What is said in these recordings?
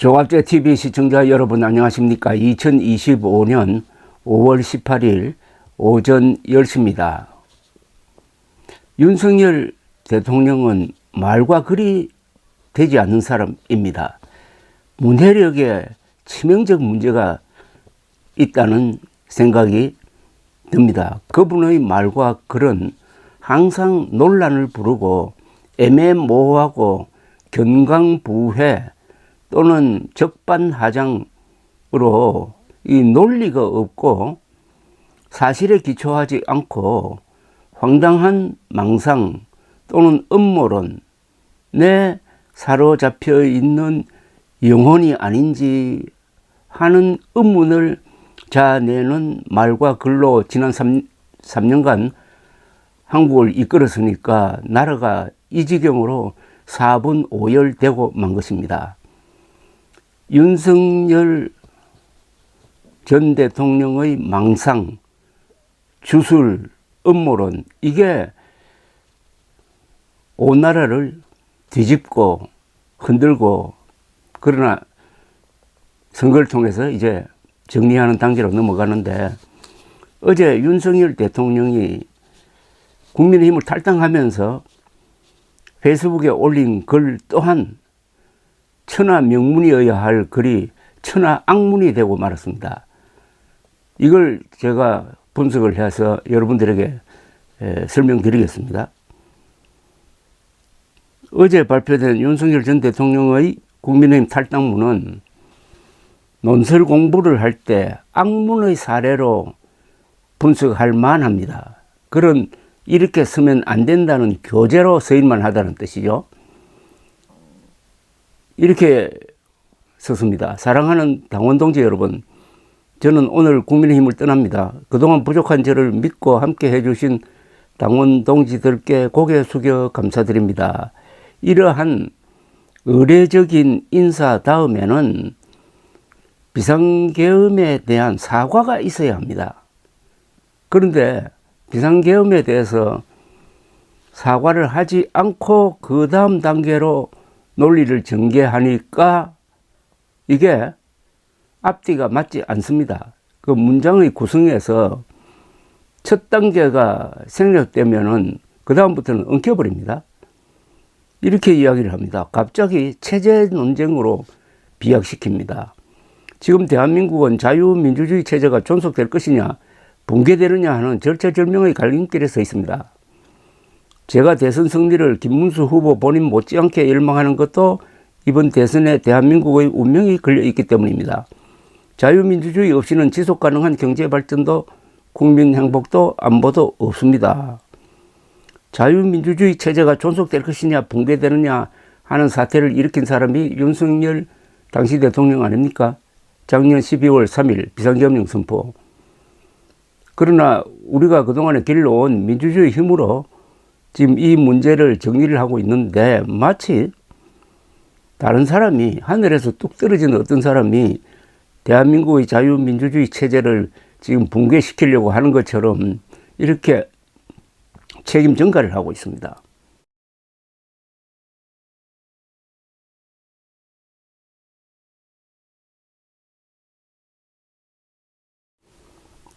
종합제 TV 시청자 여러분 안녕하십니까? 2025년 5월 18일 오전 10시입니다. 윤석열 대통령은 말과 글이 되지 않는 사람입니다. 문해력에 치명적 문제가 있다는 생각이 듭니다. 그분의 말과 글은 항상 논란을 부르고 애매모호하고 견강부회 또는 적반하장으로 이 논리가 없고 사실에 기초하지 않고 황당한 망상 또는 음모론에 사로잡혀 있는 영혼이 아닌지 하는 의문을 자아내는 말과 글로 지난 3년간 한국을 이끌었으니까 나라가 이 지경으로 사분오열되고 만 것입니다. 윤석열 전 대통령의 망상, 주술, 음모론 이게 온 나라를 뒤집고 흔들고 그러나 선거를 통해서 이제 정리하는 단계로 넘어가는데 어제 윤석열 대통령이 국민의힘을 탈당하면서 페이스북에 올린 글 또한 천하 명문이어야 할 글이 천하 악문이 되고 말았습니다. 이걸 제가 분석을 해서 여러분들에게 설명드리겠습니다. 어제 발표된 윤석열 전 대통령의 국민의힘 탈당문은 논설 공부를 할 때 악문의 사례로 분석할 만합니다. 그런 이렇게 쓰면 안 된다는 교재로 서일만 하다는 뜻이죠. 이렇게 썼습니다. 사랑하는 당원 동지 여러분, 저는 오늘 국민의힘을 떠납니다. 그동안 부족한 저를 믿고 함께 해주신 당원 동지들께 고개 숙여 감사드립니다. 이러한 의례적인 인사 다음에는 비상계엄에 대한 사과가 있어야 합니다. 그런데 비상계엄에 대해서 사과를 하지 않고 그 다음 단계로 논리를 전개하니까 이게 앞뒤가 맞지 않습니다. 그 문장의 구성에서 첫 단계가 생략되면은 그 다음부터는 엉켜버립니다. 이렇게 이야기를 합니다. 갑자기 체제 논쟁으로 비약시킵니다. 지금 대한민국은 자유민주주의 체제가 존속될 것이냐 붕괴되느냐 하는 절체절명의 갈림길에 서 있습니다. 제가 대선 승리를 김문수 후보 본인 못지않게 열망하는 것도 이번 대선에 대한민국의 운명이 걸려있기 때문입니다. 자유민주주의 없이는 지속가능한 경제발전도 국민 행복도 안보도 없습니다. 자유민주주의 체제가 존속될 것이냐 붕괴되느냐 하는 사태를 일으킨 사람이 윤석열 당시 대통령 아닙니까? 작년 12월 3일 비상계엄령 선포. 그러나 우리가 그동안에 길러온 민주주의 힘으로 지금 이 문제를 정리를 하고 있는데 마치 다른 사람이 하늘에서 뚝 떨어진 어떤 사람이 대한민국의 자유민주주의 체제를 지금 붕괴시키려고 하는 것처럼 이렇게 책임 전가를 하고 있습니다.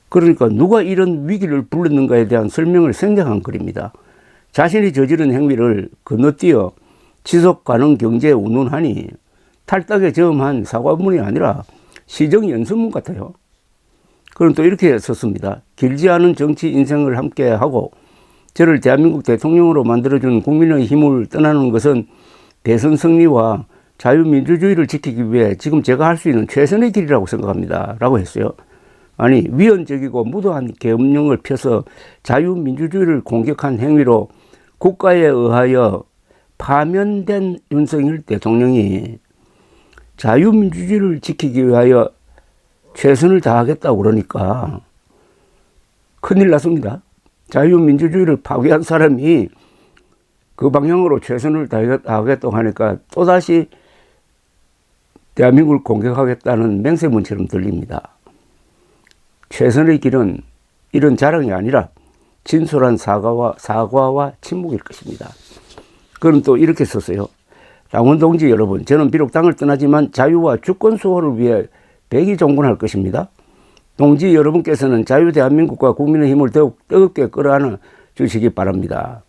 그러니까 누가 이런 위기를 불렀는가에 대한 설명을 생략한 글입니다. 자신이 저지른 행위를 건너뛰어 지속가능 경제에 운운하니 탈당에 저음한 사과문이 아니라 시정연설문 같아요. 그럼 또 이렇게 썼습니다. 길지 않은 정치 인생을 함께하고 저를 대한민국 대통령으로 만들어준 국민의 힘을 떠나는 것은 대선 승리와 자유민주주의를 지키기 위해 지금 제가 할 수 있는 최선의 길이라고 생각합니다. 라고 했어요. 아니 위헌적이고 무도한 계엄령을 펴서 자유민주주의를 공격한 행위로 국가에 의하여 파면된 윤석열 대통령이 자유민주주의를 지키기 위하여 최선을 다하겠다고 그러니까 큰일 났습니다. 자유민주주의를 파괴한 사람이 그 방향으로 최선을 다하겠다고 하니까 또다시 대한민국을 공격하겠다는 맹세문처럼 들립니다. 최선의 길은 이런 자랑이 아니라 진솔한 사과와 침묵일 것입니다. 그는 또 이렇게 썼어요. 당원 동지 여러분, 저는 비록 당을 떠나지만 자유와 주권 수호를 위해 백의종군할 것입니다. 동지 여러분께서는 자유대한민국과 국민의힘을 더욱 뜨겁게 끌어안아 주시기 바랍니다.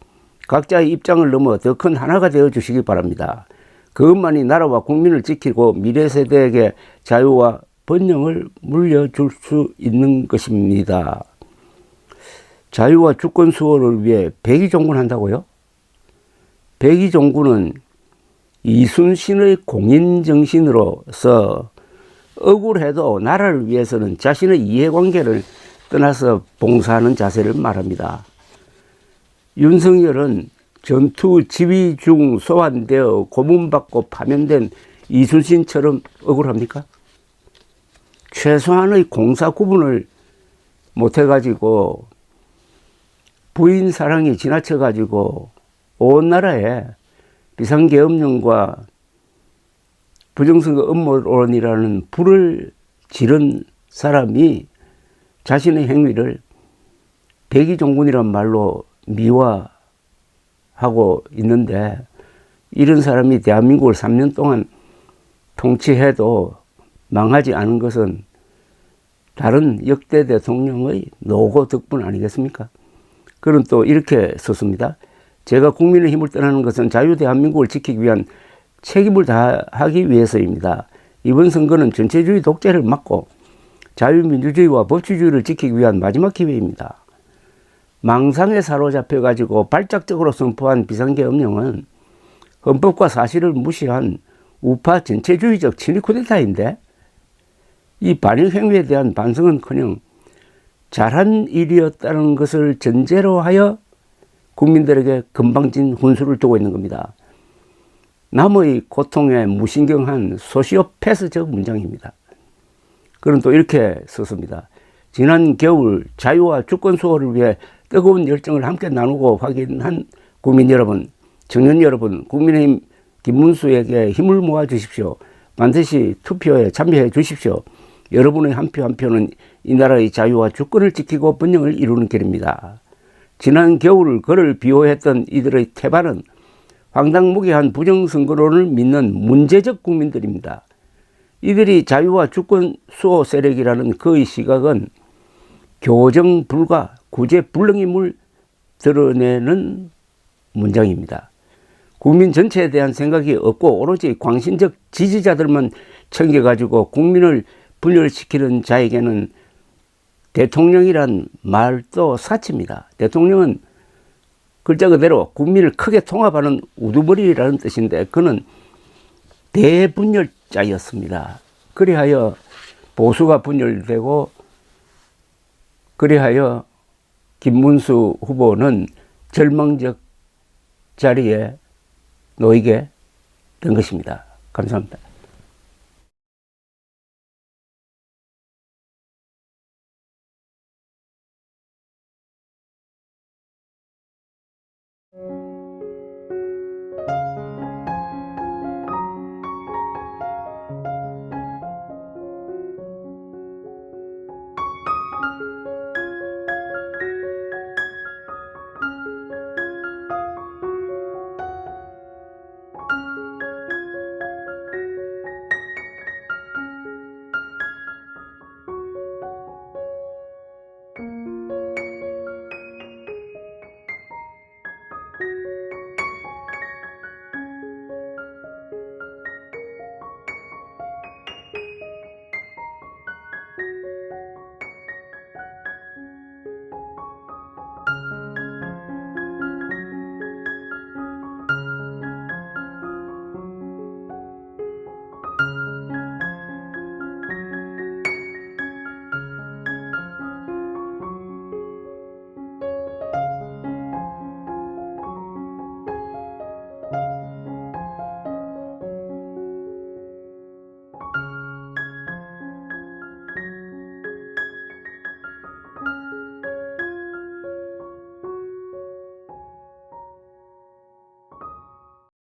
각자의 입장을 넘어 더 큰 하나가 되어 주시기 바랍니다. 그것만이 나라와 국민을 지키고 미래 세대에게 자유와 번영을 물려줄 수 있는 것입니다. 자유와 주권 수호를 위해 백의종군한다고요? 백의종군은 이순신의 공인정신으로서 억울해도 나라를 위해서는 자신의 이해관계를 떠나서 봉사하는 자세를 말합니다. 윤석열은 전투 지휘 중 소환되어 고문받고 파면된 이순신처럼 억울합니까? 최소한의 공사 구분을 못해가지고 부인 사랑이 지나쳐가지고 온 나라에 비상계엄령과 부정선거 음모론이라는 불을 지른 사람이 자신의 행위를 백의종군이란 말로 미화하고 있는데, 이런 사람이 대한민국을 3년 동안 통치해도 망하지 않은 것은 다른 역대 대통령의 노고 덕분 아니겠습니까? 그는 또 이렇게 썼습니다. 제가 국민의힘을 떠나는 것은 자유대한민국을 지키기 위한 책임을 다하기 위해서입니다. 이번 선거는 전체주의 독재를 막고 자유민주주의와 법치주의를 지키기 위한 마지막 기회입니다. 망상에 사로잡혀가지고 발작적으로 선포한 비상계엄령은 헌법과 사실을 무시한 우파 전체주의적 친위 쿠데타인데, 이 반역 행위에 대한 반성은커녕 잘한 일이었다는 것을 전제로 하여 국민들에게 건방진 훈수를 두고 있는 겁니다. 남의 고통에 무신경한 소시오패스적 문장입니다. 그는 또 이렇게 썼습니다. 지난 겨울 자유와 주권 수호를 위해 뜨거운 열정을 함께 나누고 확인한 국민 여러분, 청년 여러분, 국민의힘 김문수에게 힘을 모아 주십시오. 반드시 투표에 참여해 주십시오. 여러분의 한 표 한 표는 이 나라의 자유와 주권을 지키고 번영을 이루는 길입니다. 지난 겨울 그를 비호했던 이들의 태반은 황당무계한 부정선거론을 믿는 문제적 국민들입니다. 이들이 자유와 주권 수호 세력이라는 그의 시각은 교정 불가, 구제 불능임을 드러내는 문장입니다. 국민 전체에 대한 생각이 없고 오로지 광신적 지지자들만 챙겨가지고 국민을 분열시키는 자에게는 대통령이란 말도 사치입니다. 대통령은 글자 그대로 국민을 크게 통합하는 우두머리라는 뜻인데, 그는 대분열자였습니다. 그리하여 보수가 분열되고, 그리하여 김문수 후보는 절망적 자리에 놓이게 된 것입니다. 감사합니다.